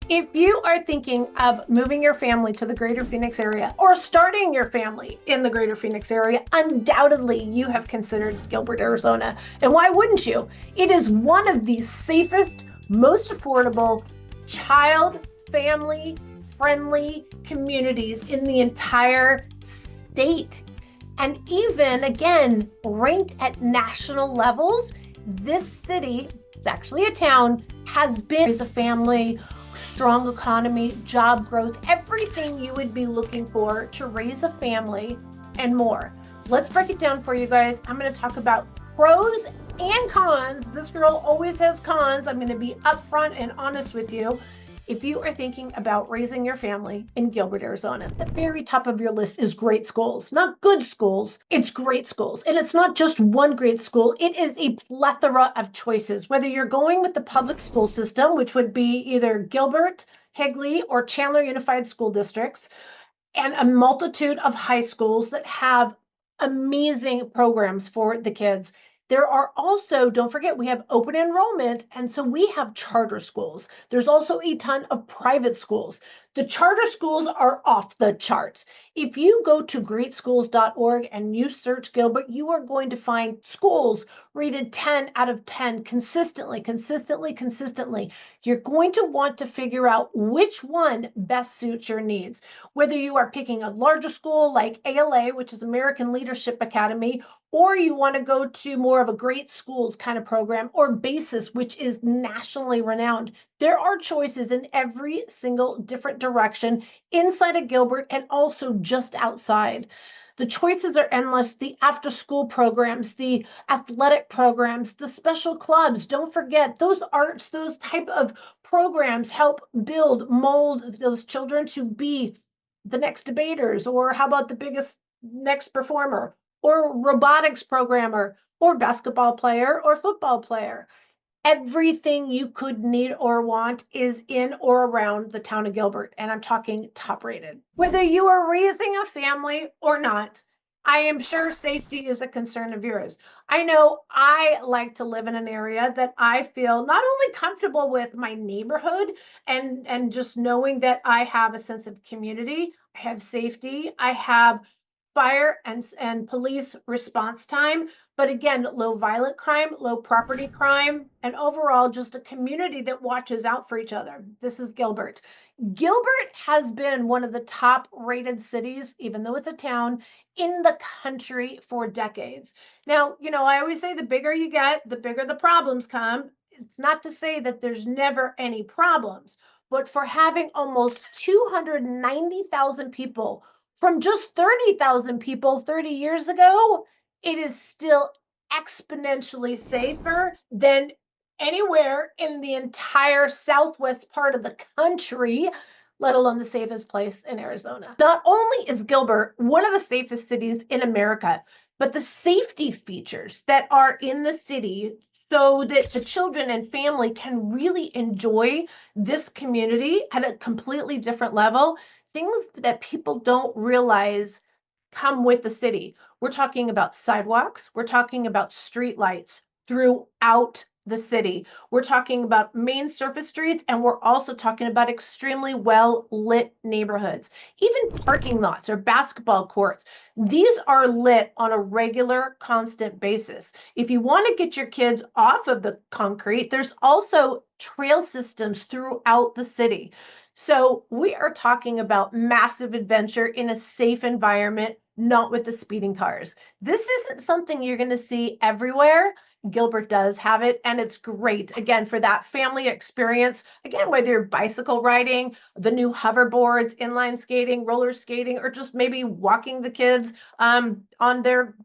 If you are thinking of moving your family to the greater Phoenix area or starting your family in the greater Phoenix area, undoubtedly you have considered Gilbert, Arizona. And why wouldn't you? It is one of the safest, most affordable, child, family friendly communities in the entire state. And even, again, ranked at national levels, this city, it's actually a town, has been as a family, strong economy, job growth, everything you would be looking for to raise a family and more. Let's break it down for you guys. I'm going to talk about pros and cons. This girl always has cons. I'm going to be upfront and honest with you. If you are thinking about raising your family in Gilbert, Arizona, at the very top of your list is great schools. Not good schools, it's great schools. And it's not just one great school, it is a plethora of choices. Whether you're going with the public school system, which would be either Gilbert, Higley, or Chandler Unified School Districts, and a multitude of high schools that have amazing programs for the kids. There are also, don't forget, we have open enrollment, and so we have charter schools. There's also a ton of private schools. The charter schools are off the charts. If you go to greatschools.org and you search Gilbert, you are going to find schools rated 10 out of 10 consistently. You're going to want to figure out which one best suits your needs. Whether you are picking a larger school like ALA, which is American Leadership Academy, or you want to go to more of a great schools kind of program, or BASIS, which is nationally renowned. There are choices in every single different direction inside of Gilbert and also just outside. The choices are endless. The after school programs, the athletic programs, the special clubs. Don't forget those arts, those type of programs help build, mold those children to be the next debaters, or how about the biggest next performer, or robotics programmer, or basketball player, or football player. Everything you could need or want is in or around the town of Gilbert, and I'm talking top rated. Whether you are raising a family or not, I am sure safety is a concern of yours. I know I like to live in an area that I feel not only comfortable with my neighborhood and just knowing that I have a sense of community, I have safety, I have fire and police response time, but again, low violent crime, low property crime, and overall just a community that watches out for each other. This is Gilbert. Gilbert has been one of the top rated cities, even though it's a town, in the country for decades. Now, I always say the bigger you get, the bigger the problems come. It's not to say that there's never any problems, but for having almost 290,000 people from just 30,000 people 30 years ago, it is still exponentially safer than anywhere in the entire southwest part of the country, let alone the safest place in Arizona. Not only is Gilbert one of the safest cities in America, but the safety features that are in the city so that the children and family can really enjoy this community at a completely different level, things that people don't realize come with the city. We're talking about sidewalks, we're talking about street lights throughout the city. We're talking about main surface streets, and we're also talking about extremely well lit neighborhoods. Even parking lots or basketball courts, these are lit on a regular, constant basis. If you want to get your kids off of the concrete, there's also trail systems throughout the city. So we are talking about massive adventure in a safe environment, not with the speeding cars. This isn't something you're going to see everywhere. Gilbert does have it, and it's great, again, for that family experience. Again, whether you're bicycle riding, the new hoverboards, inline skating, roller skating, or just maybe walking the kids on their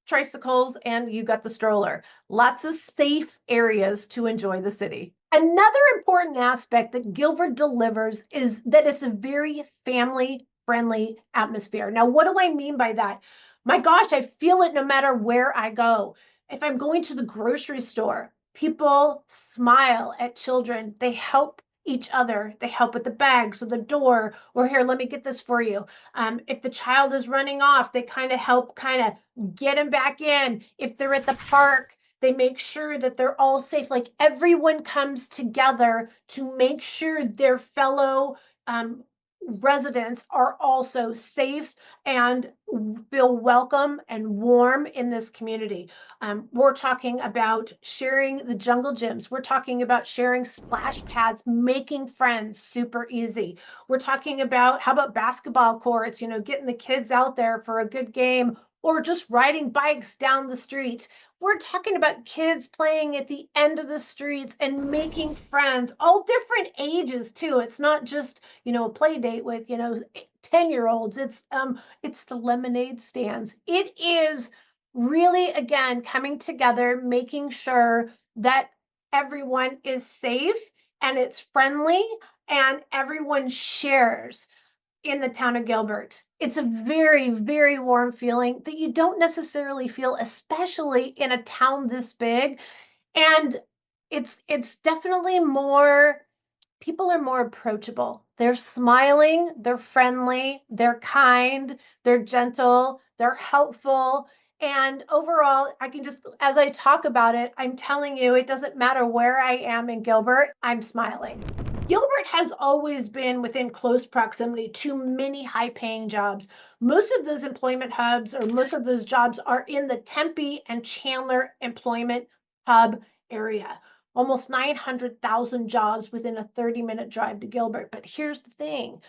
tricycles, and you got the stroller. Lots of safe areas to enjoy the city. Another important aspect that Gilbert delivers is that it's a very family-friendly atmosphere. Now, what do I mean by that? My gosh, I feel it no matter where I go. If I'm going to the grocery store, people smile at children. They help each other. They help with the bags or the door, or here, let me get this for you. If the child is running off, they kind of help get him back in. If they're at the park, They make sure that they're all safe. Like everyone comes together to make sure their fellow residents are also safe and feel welcome and warm in this community. We're talking about sharing the jungle gyms. We're talking about sharing splash pads, making friends super easy. We're talking about, how about basketball courts, getting the kids out there for a good game, or just riding bikes down the street. We're talking about kids playing at the end of the streets and making friends, all different ages too. It's not just, a play date with, 10-year-olds. It's the lemonade stands. It is really, again, coming together, making sure that everyone is safe and it's friendly and everyone shares in the town of Gilbert. It's a very, very warm feeling that you don't necessarily feel, especially in a town this big. And it's definitely more, people are more approachable. They're smiling, they're friendly, they're kind, they're gentle, they're helpful. And overall, I can just, as I talk about it, I'm telling you, it doesn't matter where I am in Gilbert, I'm smiling. Gilbert has always been within close proximity to many high paying jobs. Most of those employment hubs, or most of those jobs, are in the Tempe and Chandler employment hub area. Almost 900,000 jobs within a 30-minute drive to Gilbert. But here's the thing.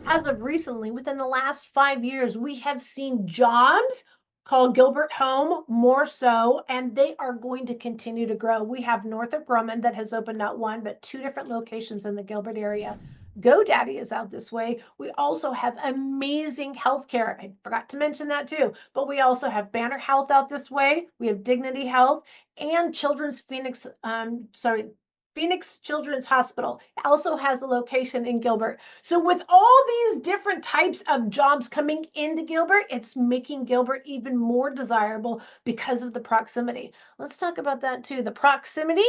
As of recently, within the last 5 years, we have seen jobs call Gilbert home more so, and they are going to continue to grow. We have Northrop Grumman that has opened not one, but two different locations in the Gilbert area. GoDaddy is out this way. We also have amazing healthcare. I forgot to mention that too, but we also have Banner Health out this way. We have Dignity Health and Phoenix Children's Hospital also has a location in Gilbert. So with all these different types of jobs coming into Gilbert, it's making Gilbert even more desirable because of the proximity. Let's talk about that too. The proximity,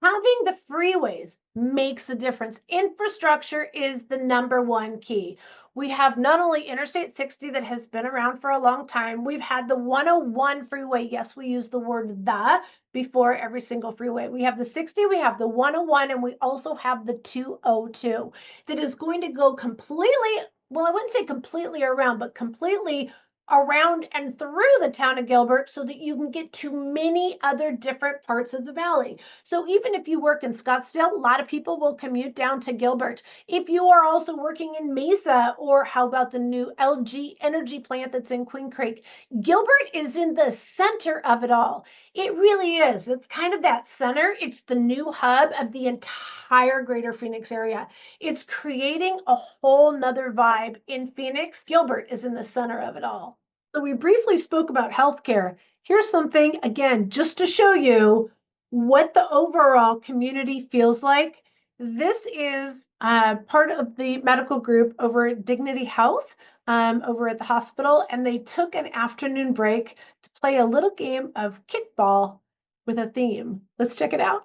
having the freeways makes a difference. Infrastructure is the number one key. We have not only Interstate 60 that has been around for a long time, we've had the 101 freeway. Yes, we use the word "the" before every single freeway. We have the 60, we have the 101, and we also have the 202 that is going to go completely, well, I wouldn't say completely around, but completely around and through the town of Gilbert so that you can get to many other different parts of the valley. So even if you work in Scottsdale, a lot of people will commute down to Gilbert. If you are also working in Mesa, or how about the new LG energy plant that's in Queen Creek, Gilbert is in the center of it all. It really is. It's kind of that center. It's the new hub of the entire greater Phoenix area. It's creating a whole nother vibe in Phoenix. Gilbert is in the center of it all. So we briefly spoke about healthcare. Here's something, again, just to show you what the overall community feels like. This is part of the medical group over at Dignity Health over at the hospital, and they took an afternoon break to play a little game of kickball with a theme. Let's check it out.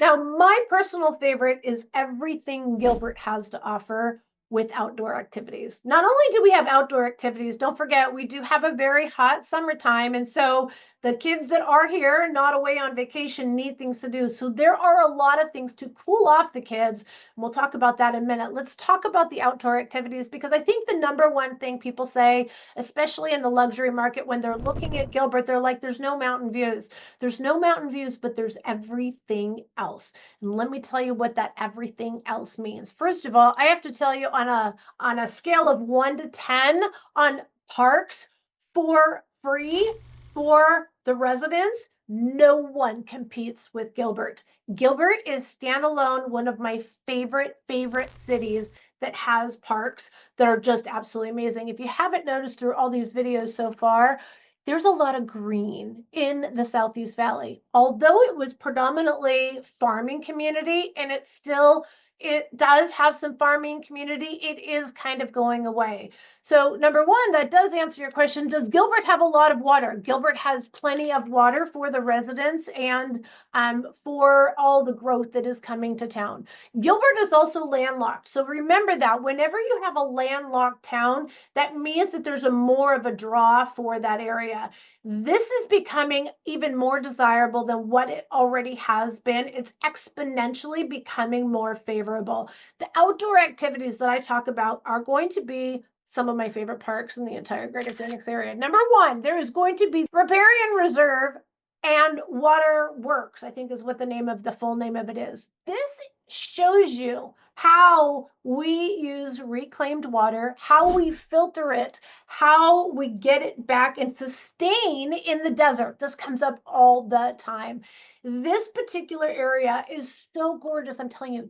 Now, my personal favorite is everything Gilbert has to offer with outdoor activities. Not only do we have outdoor activities, don't forget, we do have a very hot summertime. And so the kids that are here, not away on vacation, need things to do. So there are a lot of things to cool off the kids. And we'll talk about that in a minute. Let's talk about the outdoor activities, because I think the number one thing people say, especially in the luxury market, when they're looking at Gilbert, they're like, there's no mountain views. There's no mountain views, but there's everything else. And let me tell you what that everything else means. First of all, I have to tell you, on a scale of 1 to 10 on parks for free for the residents, no one competes with Gilbert. Gilbert is standalone, one of my favorite cities that has parks that are just absolutely amazing. If you haven't noticed through all these videos so far, there's a lot of green in the Southeast Valley. Although it was predominantly farming community, and it's still it does have some farming community. It is kind of going away. So number one, that does answer your question. Does Gilbert have a lot of water? Gilbert has plenty of water for the residents and for all the growth that is coming to town. Gilbert is also landlocked. So remember that whenever you have a landlocked town, that means that there's a more of a draw for that area. This is becoming even more desirable than what it already has been. It's exponentially becoming more favorable. The outdoor activities that I talk about are going to be some of my favorite parks in the entire Greater Phoenix area. Number one, there is going to be Riparian Reserve and Water Works, I think is what the full name of it is. This shows you how we use reclaimed water, how we filter it, how we get it back and sustain in the desert. This comes up all the time. This particular area is so gorgeous. I'm telling you,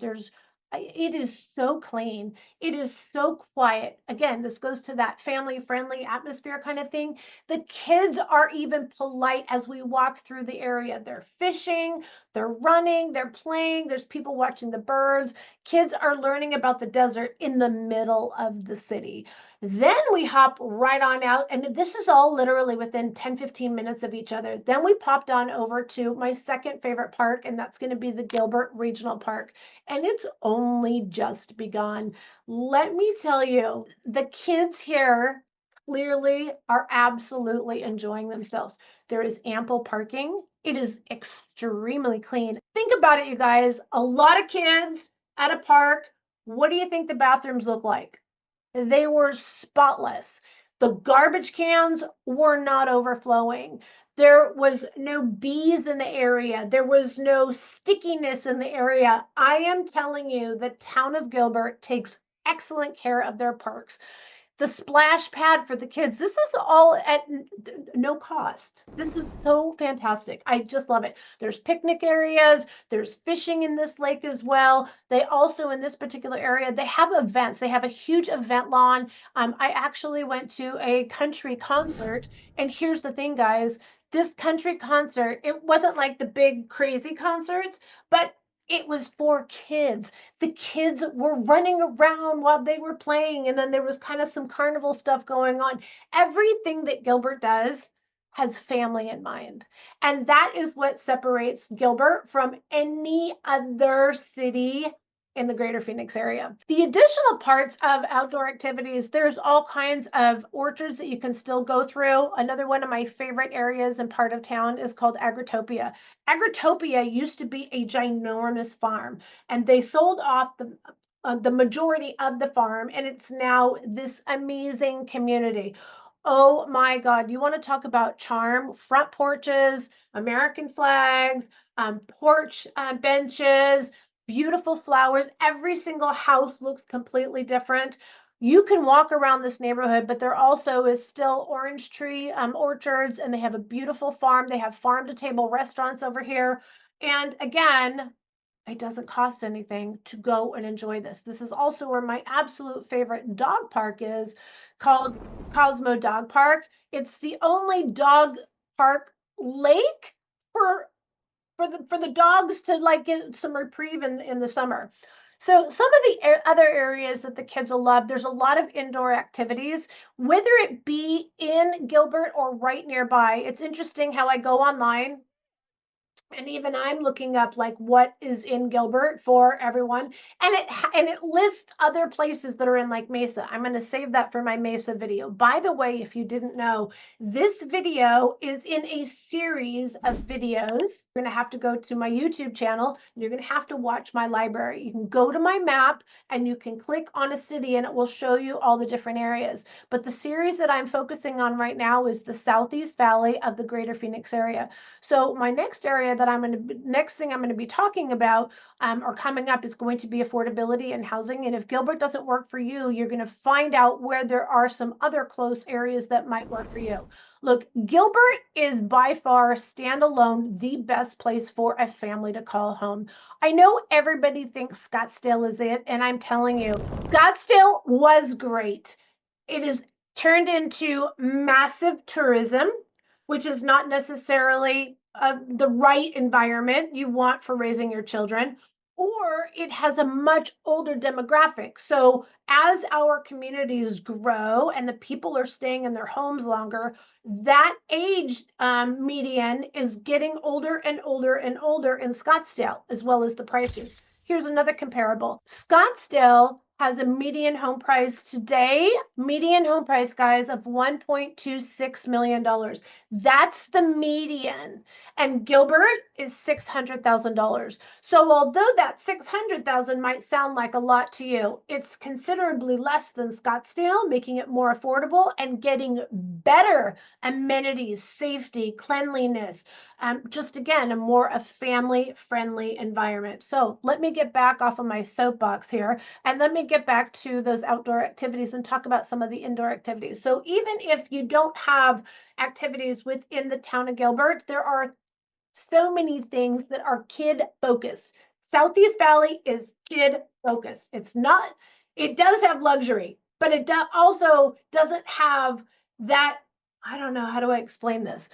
it is so clean. It is so quiet. Again, this goes to that family-friendly atmosphere kind of thing. The kids are even polite as we walk through the area. They're fishing, they're running, they're playing. There's people watching the birds. Kids are learning about the desert in the middle of the city. Then we hop right on out, and this is all literally within 10-15 minutes of each other. Then we popped on over to my second favorite park, and that's going to be the Gilbert Regional Park. And it's only just begun. Let me tell you, the kids here clearly are absolutely enjoying themselves. There is ample parking. It is extremely clean. Think about it, you guys. A lot of kids at a park. What do you think the bathrooms look like? They were spotless. The garbage cans were not overflowing. There was no bees in the area. There was no stickiness in the area. I am telling you, the town of Gilbert takes excellent care of their parks. The splash pad for the kids. This is all at no cost. This is so fantastic. I just love it. There's picnic areas. There's fishing in this lake as well. They also, in this particular area, they have events. They have a huge event lawn. I actually went to a country concert. And here's the thing, guys. This country concert, it wasn't like the big crazy concerts, but it was for kids. The kids were running around while they were playing, and then there was kind of some carnival stuff going on. Everything that Gilbert does has family in mind. And that is what separates Gilbert from any other city in the Greater Phoenix area. The additional parts of outdoor activities, there's all kinds of orchards that you can still go through. Another one of my favorite areas and part of town is called Agritopia. Agritopia used to be a ginormous farm, and they sold off the majority of the farm, and it's now this amazing community. Oh my God, you want to talk about charm? Front porches, American flags, porch benches, beautiful flowers. Every single house looks completely different. You can walk around this neighborhood, but there also is still orange tree orchards, and they have a beautiful farm. They have farm to table restaurants over here. And again, it doesn't cost anything to go and enjoy this. This is also where my absolute favorite dog park is, called Cosmo Dog Park. It's the only dog park lake for the dogs to like get some reprieve in the summer. So some of the other areas that the kids will love, there's a lot of indoor activities, whether it be in Gilbert or right nearby. It's interesting how I go online, and even I'm looking up like what is in Gilbert for everyone, and it lists other places that are in like Mesa. I'm going to save that for my Mesa video. By the way, if you didn't know, this video is in a series of videos. You're going to have to go to my YouTube channel. You're going to have to watch my library. You can go to my map and you can click on a city and it will show you all the different areas. But the series that I'm focusing on right now is the Southeast Valley of the Greater Phoenix area. So my next area that next thing I'm going to be talking about or coming up is going to be affordability and housing. And if Gilbert doesn't work for you, you're going to find out where there are some other close areas that might work for you. Look, Gilbert is by far standalone the best place for a family to call home. I know everybody thinks Scottsdale is it, and I'm telling you, Scottsdale was great. It is turned into massive tourism, which is not necessarily the right environment you want for raising your children. or it has a much older demographic. So as our communities grow and the people are staying in their homes longer, that age median is getting older and older and older in Scottsdale, as well as the prices. Here's another comparable. Scottsdale has a median home price today, median home price, guys, of $1.26 million. That's the median. And Gilbert is $600,000. So although that 600,000 might sound like a lot to you, it's considerably less than Scottsdale, making it more affordable and getting better amenities, safety, cleanliness, just again, a more family-friendly environment. So let me get back off of my soapbox here, and let me get back to those outdoor activities and talk about some of the indoor activities. So even if you don't have activities within the town of Gilbert, there are so many things that are kid focused. Southeast Valley is kid focused. It's not, it does have luxury, but it also doesn't have that. I don't know, how do I explain this?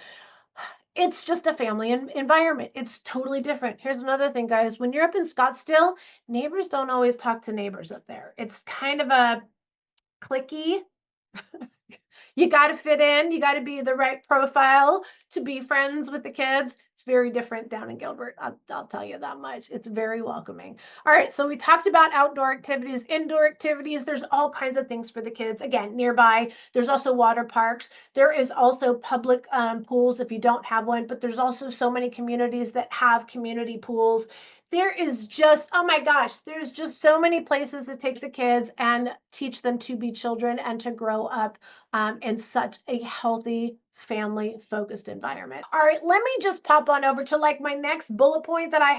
It's just a family environment. It's totally different. Here's another thing, guys. When you're up in Scottsdale, neighbors don't always talk to neighbors up there. It's kind of a cliquey. You got to fit in. You got to be the right profile to be friends with the kids. It's very different down in Gilbert. I'll tell you that much. It's very welcoming. All right. So we talked about outdoor activities, indoor activities. There's all kinds of things for the kids. Again, nearby, there's also water parks. There is also public pools if you don't have one, but there's also so many communities that have community pools. There is just, oh my gosh, there's just so many places to take the kids and teach them to be children and to grow up in such a healthy, family focused environment. All right, let me just pop on over to like my next bullet point that I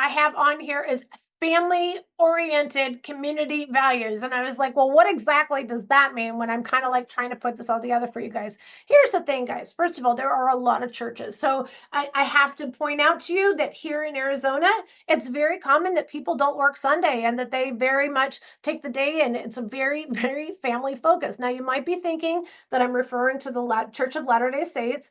have on here is family oriented community values. And I was like, well, what exactly does that mean when I'm kind of like trying to put this all together for you guys? Here's the thing, guys. First of all, there are a lot of churches. So I have to point out to you that here in Arizona, it's very common that people don't work Sunday and that they very much take the day, and it's a very, very family focused. Now, you might be thinking that I'm referring to the Church of Latter-day Saints.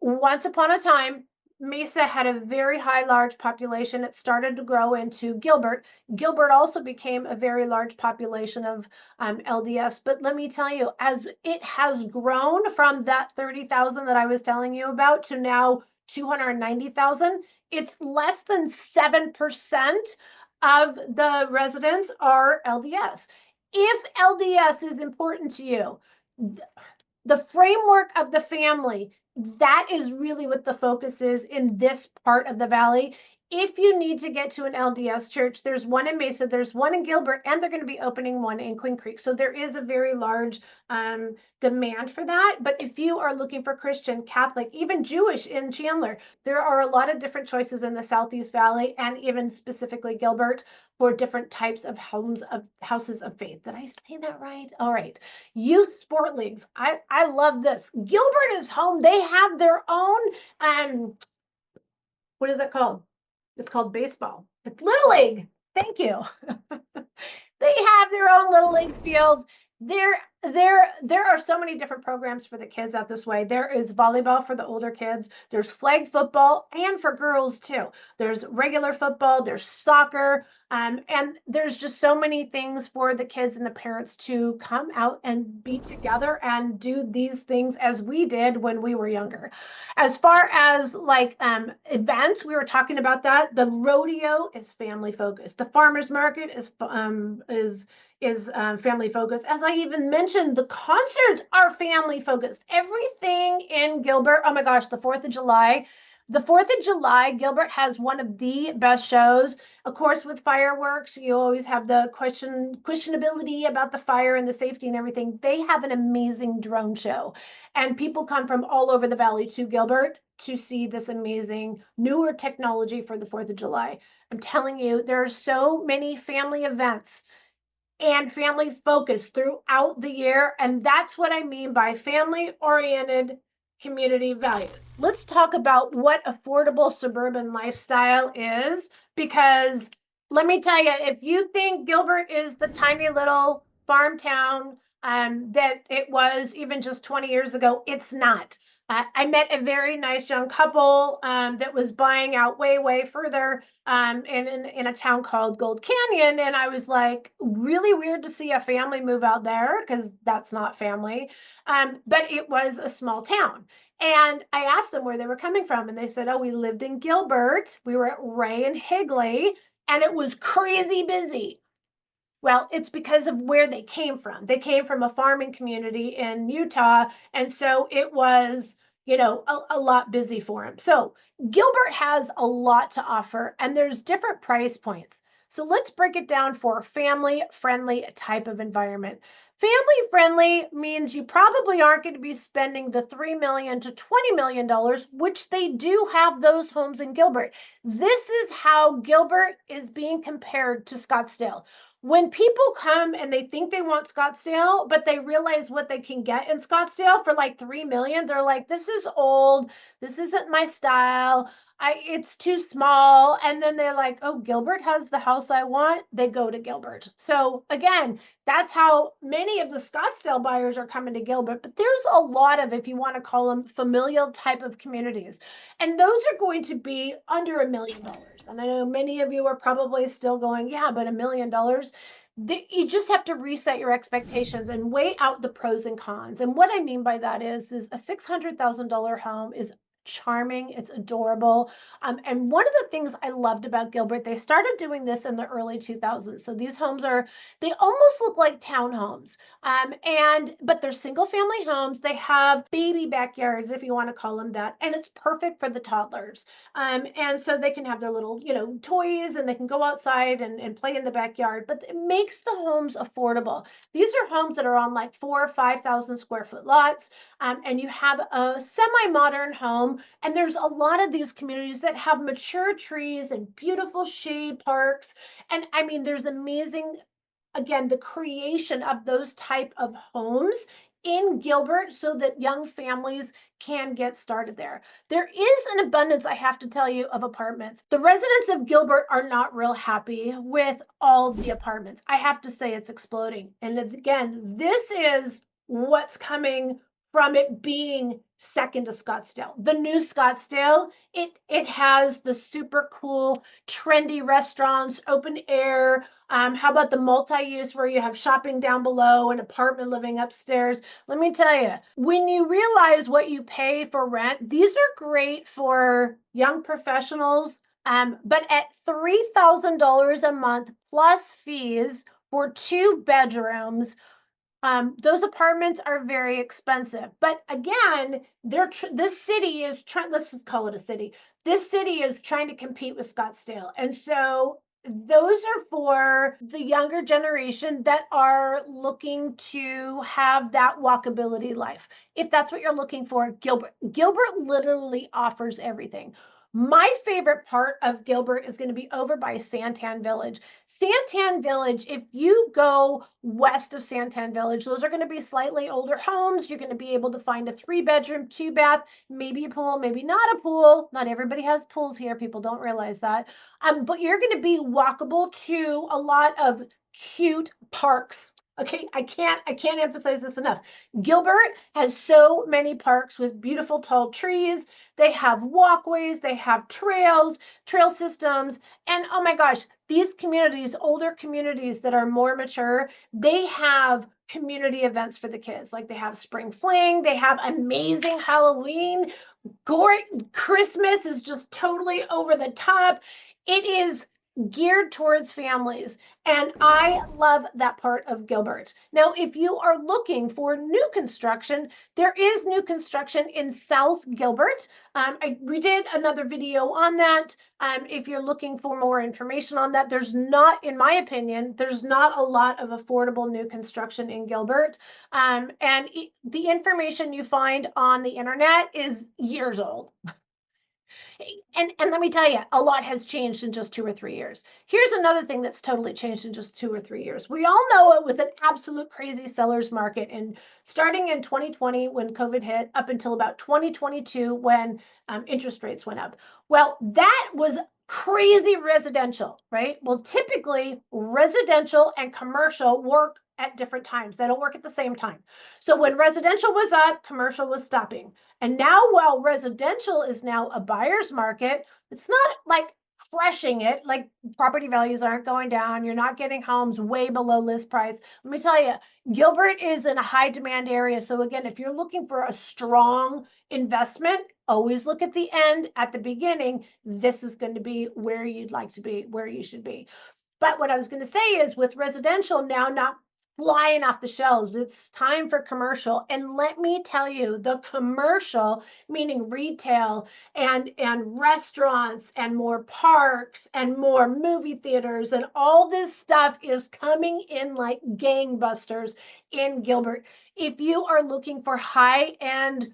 Once upon a time, Mesa had a very high, large population. It started to grow into Gilbert. Gilbert also became a very large population of LDS. But let me tell you, as it has grown from that 30,000 that I was telling you about to now 290,000, it's less than 7% of the residents are LDS. If LDS is important to you, the framework of the family, that is really what the focus is in this part of the valley. If you need to get to an LDS church, there's one in Mesa, there's one in Gilbert, and they're going to be opening one in Queen Creek. So there is a very large demand for that. But if you are looking for Christian, Catholic, even Jewish in Chandler, there are a lot of different choices in the Southeast Valley and even specifically Gilbert for different types of houses of faith. Did I say that right? All right. Youth sport leagues. I love this. Gilbert is home. They have their own what is it called? It's called baseball. It's Little League. Thank you. They have their own Little League fields. There are so many different programs for the kids out this way. There is volleyball for the older kids. There's flag football, and for girls too. There's regular football. There's soccer, and there's just so many things for the kids and the parents to come out and be together and do these things as we did when we were younger. As far as like events, we were talking about that. The rodeo is family focused. The farmers market is family focused. As I even mentioned, the concerts are family focused. Everything in Gilbert, oh my gosh, the 4th of July. The 4th of July, Gilbert has one of the best shows. Of course, with fireworks, you always have the questionability about the fire and the safety and everything. They have an amazing drone show. And people come from all over the valley to Gilbert to see this amazing newer technology for the 4th of July. I'm telling you, there are so many family events and family focus throughout the year. And that's what I mean by family oriented community values. Let's talk about what affordable suburban lifestyle is, because let me tell you, if you think Gilbert is the tiny little farm town that it was even just 20 years ago, it's not. I met a very nice young couple that was buying out way, way further in a town called Gold Canyon. And I was like, really weird to see a family move out there because that's not family. But it was a small town. And I asked them where they were coming from. And they said, oh, we lived in Gilbert. We were at Ray and Higley, and it was crazy busy. Well, it's because of where they came from. They came from a farming community in Utah, and so it was, a lot busy for them. So Gilbert has a lot to offer, and there's different price points. So let's break it down for a family-friendly type of environment. Family-friendly means you probably aren't going to be spending the $3 million to $20 million, which they do have those homes in Gilbert. This is how Gilbert is being compared to Scottsdale. When people come and they think they want Scottsdale, but they realize what they can get in Scottsdale for like 3 million, they're like, this is old. This isn't my style. It's too small. And then they're like, oh, Gilbert has the house I want. They go to Gilbert. So again, that's how many of the Scottsdale buyers are coming to Gilbert. But there's a lot of, if you want to call them, familial type of communities. And those are going to be under $1 million. And I know many of you are probably still going, yeah, but $1 million. You just have to reset your expectations and weigh out the pros and cons. And what I mean by that is a $600,000 home is charming. It's adorable. And one of the things I loved about Gilbert, they started doing this in the early 2000s. So these homes they almost look like townhomes. But they're single family homes. They have baby backyards, if you want to call them that. And it's perfect for the toddlers. And so they can have their little, toys, and they can go outside and play in the backyard, but it makes the homes affordable. These are homes that are on like 4,000 or 5,000 square foot lots. And you have a semi-modern home, and there's a lot of these communities that have mature trees and beautiful shade parks. And I mean, there's amazing, again, the creation of those type of homes in Gilbert so that young families can get started there. There is an abundance, I have to tell you, of apartments. The residents of Gilbert are not real happy with all the apartments. I have to say it's exploding. And again, this is what's coming from it being second to Scottsdale. The new Scottsdale, it has the super cool, trendy restaurants, open air. How about the multi-use where you have shopping down below and apartment living upstairs? Let me tell you, when you realize what you pay for rent, these are great for young professionals. But at $3,000 a month plus fees for 2 bedrooms, those apartments are very expensive. But again, this city is trying, let's just call it a city. This city is trying to compete with Scottsdale. And so those are for the younger generation that are looking to have that walkability life. If that's what you're looking for, Gilbert literally offers everything. My favorite part of Gilbert is going to be over by Santan Village. Santan Village, if you go west of Santan Village, those are going to be slightly older homes. You're going to be able to find a 3-bedroom, 2-bath, maybe a pool, maybe not a pool. Not everybody has pools here. People don't realize that. But you're going to be walkable to a lot of cute parks. Okay, I can't emphasize this enough. Gilbert has so many parks with beautiful tall trees. They have walkways, they have trails, trail systems, and oh my gosh, these communities, older communities that are more mature, they have community events for the kids. Like they have spring fling, they have amazing Halloween. Christmas is just totally over the top. It is geared towards families, and I love that part of Gilbert. Now, if you are looking for new construction, there is new construction in South Gilbert. We did another video on that. If you're looking for more information on that, there's not, in my opinion, there's not a lot of affordable new construction in Gilbert. The information you find on the internet is years old. And let me tell you, a lot has changed in just 2 or 3 years. Here's another thing that's totally changed in just 2 or 3 years. We all know it was an absolute crazy seller's market, and starting in 2020 when COVID hit, up until about 2022 when interest rates went up. Well, that was crazy residential, right? Well, typically residential and commercial work at different times. They don't work at the same time. So when residential was up, commercial was stopping. And now, while residential is now a buyer's market, it's not like crushing it. Like property values aren't going down. You're not getting homes way below list price. Let me tell you, Gilbert is in a high demand area. So again, if you're looking for a strong investment, always look at the end. At the beginning, this is going to be where you'd like to be, where you should be. But what I was going to say is, with residential now not flying off the shelves, it's time for commercial. And let me tell you, the commercial, meaning retail and restaurants and more parks and more movie theaters and all this stuff, is coming in like gangbusters in Gilbert. If you are looking for high-end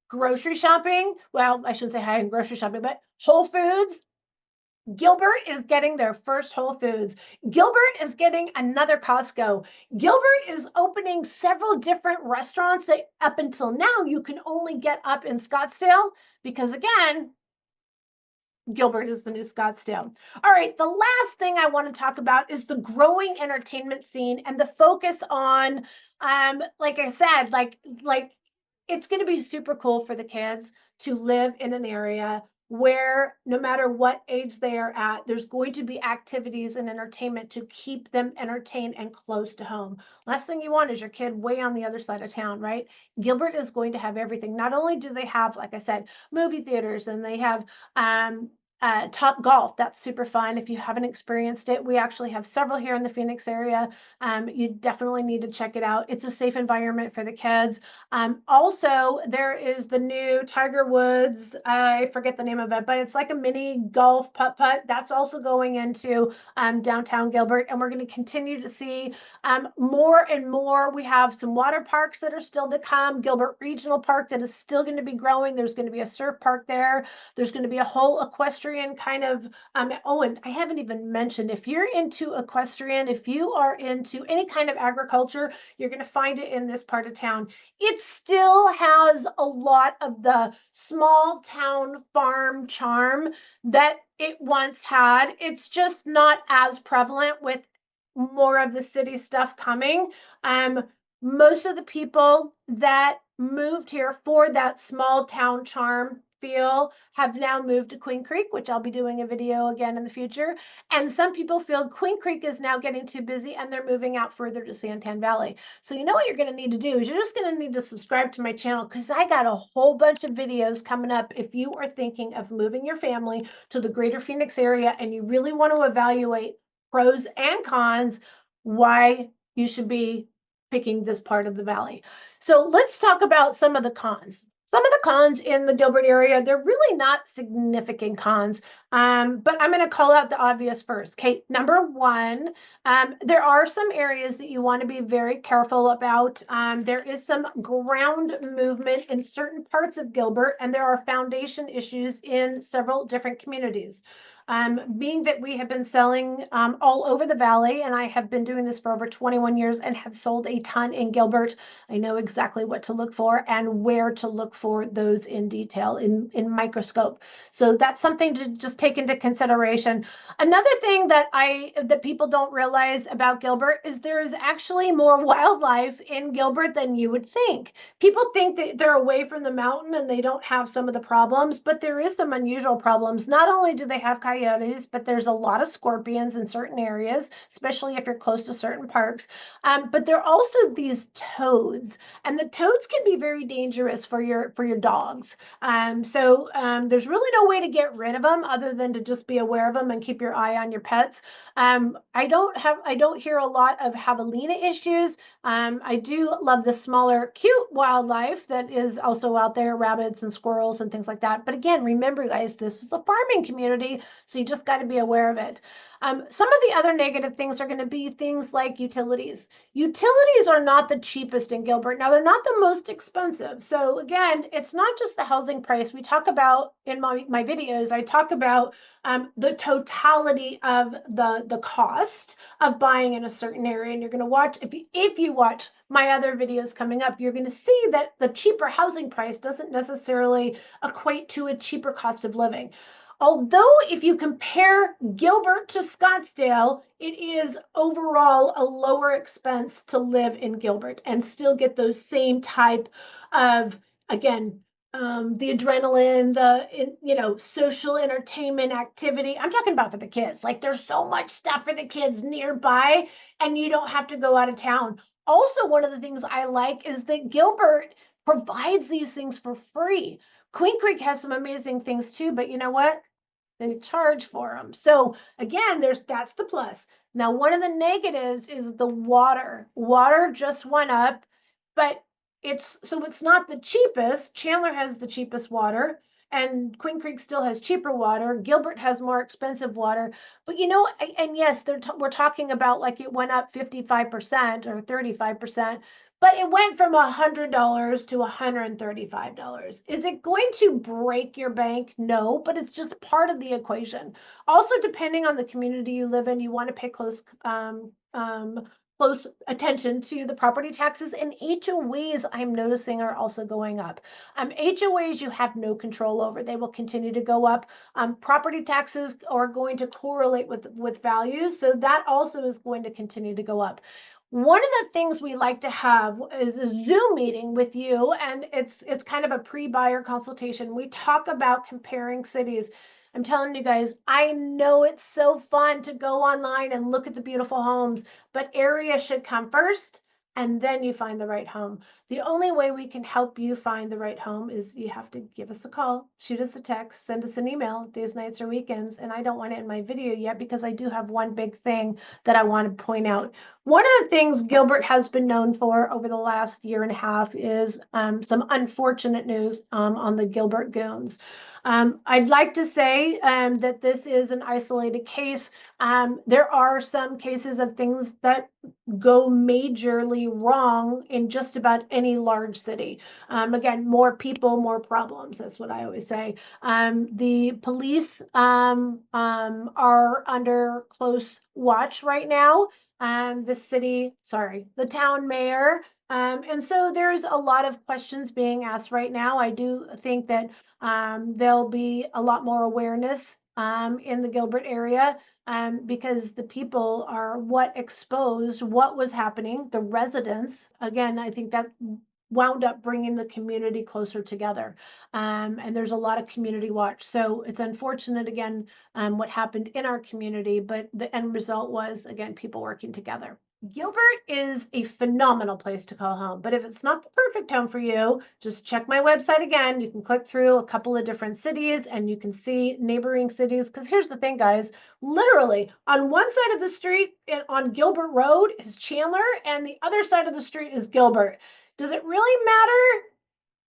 grocery shopping, well, I shouldn't say high-end grocery shopping, but Whole Foods, Gilbert is getting their first Whole Foods. Gilbert is getting another Costco. Gilbert is opening several different restaurants that up until now you can only get up in Scottsdale, because again, Gilbert is the new Scottsdale. All right, the last thing I want to talk about is the growing entertainment scene and the focus on, like I said, like it's going to be super cool for the kids to live in an area where no matter what age they are at, there's going to be activities and entertainment to keep them entertained and close to home. Last thing you want is your kid way on the other side of town, right? Gilbert is going to have everything. Not only do they have, like I said, movie theaters, and they have Top Golf. That's super fun. If you haven't experienced it, we actually have several here in the Phoenix area. You definitely need to check it out. It's a safe environment for the kids. Also, there is the new Tiger Woods. I forget the name of it, but it's like a mini golf putt-putt. That's also going into downtown Gilbert, and we're going to continue to see more and more. We have some water parks that are still to come. Gilbert Regional Park that is still going to be growing. There's going to be a surf park there. There's going to be a whole equestrian kind of, oh, and I haven't even mentioned, if you're into equestrian, if you are into any kind of agriculture, you're going to find it in this part of town. It still has a lot of the small town farm charm that it once had. It's just not as prevalent with more of the city stuff coming. Most of the people that moved here for that small town charm feel have now moved to Queen Creek, which I'll be doing a video again in the future. And some people feel Queen Creek is now getting too busy and they're moving out further to Santan Valley. So you know what you're going to need to do is you're just going to need to subscribe to my channel, because I got a whole bunch of videos coming up if you are thinking of moving your family to the greater Phoenix area and you really want to evaluate pros and cons, why you should be picking this part of the valley. So let's talk about some of the cons. Some of the cons in the Gilbert area, they're really not significant cons, but I'm going to call out the obvious first. Okay, number one, there are some areas that you want to be very careful about. There is some ground movement in certain parts of Gilbert, and there are foundation issues in several different communities. Being that we have been selling all over the valley, and I have been doing this for over 21 years and have sold a ton in Gilbert, I know exactly what to look for and where to look for those in detail, in microscope. So that's something to just take into consideration. Another thing that people don't realize about Gilbert is there is actually more wildlife in Gilbert than you would think. People think that they're away from the mountain and they don't have some of the problems, but there is some unusual problems. Not only do they have coyotes, but there's a lot of scorpions in certain areas, especially if you're close to certain parks. But there are also these toads, and the toads can be very dangerous for your dogs. So there's really no way to get rid of them other than to just be aware of them and keep your eye on your pets. I don't hear a lot of javelina issues. I do love the smaller, cute wildlife that is also out there, rabbits and squirrels and things like that. But again, remember, guys, this is a farming community, so you just got to be aware of it. Some of the other negative things are going to be things like utilities. Utilities are not the cheapest in Gilbert. Now, they're not the most expensive. So again, it's not just the housing price. We talk about, in my videos, I talk about the totality of the cost of buying in a certain area. And you're going to watch, if you watch my other videos coming up, you're going to see that the cheaper housing price doesn't necessarily equate to a cheaper cost of living. Although if you compare Gilbert to Scottsdale, it is overall a lower expense to live in Gilbert and still get those same type of, again, the adrenaline, social entertainment activity. I'm talking about for the kids. Like there's so much stuff for the kids nearby, and you don't have to go out of town. Also, one of the things I like is that Gilbert provides these things for free. Queen Creek has some amazing things too, but you know what? They charge for them. So again, that's the plus. Now, one of the negatives is the water. Water just went up, but it's not the cheapest. Chandler has the cheapest water, and Queen Creek still has cheaper water. Gilbert has more expensive water. But and yes, we're talking about like it went up 55% or 35%. But it went from $100 to $135. Is it going to break your bank? No, but it's just part of the equation. Also, depending on the community you live in, you want to pay close attention to the property taxes, and HOAs I'm noticing are also going up. HOAs you have no control over. They will continue to go up. Property taxes are going to correlate with values, so that also is going to continue to go up. One of the things we like to have is a Zoom meeting with you, and it's kind of a pre-buyer consultation. We talk about comparing cities. I'm telling you guys, I know it's so fun to go online and look at the beautiful homes, but area should come first, and then you find the right home. The only way we can help you find the right home is you have to give us a call, shoot us a text, send us an email, days, nights, or weekends. And I don't want it in my video yet because I do have one big thing that I want to point out. One of the things Gilbert has been known for over the last year and a half is some unfortunate news on the Gilbert Goons. I'd like to say that this is an isolated case. There are some cases of things that go majorly wrong in just about any large city. Again, more people, more problems. That's what I always say. The police are under close watch right now. The town mayor. And so there's a lot of questions being asked right now. I do think that there'll be a lot more awareness in the Gilbert area because the people are what exposed what was happening. The residents, again, I think that wound up bringing the community closer together. And there's a lot of community watch. So it's unfortunate, again, what happened in our community, but the end result was, again, people working together. Gilbert is a phenomenal place to call home, but if it's not the perfect home for you, just check my website again. You can click through a couple of different cities and you can see neighboring cities. Because here's the thing, guys, literally on one side of the street on Gilbert Road is Chandler, and the other side of the street is Gilbert. Does it really matter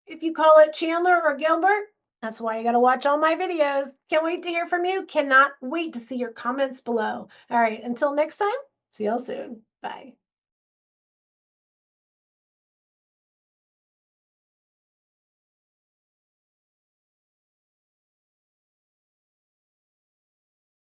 if you call it Chandler or Gilbert? That's why you got to watch all my videos. Can't wait to hear from you. Cannot wait to see your comments below. All right, until next time, see y'all soon. Bye.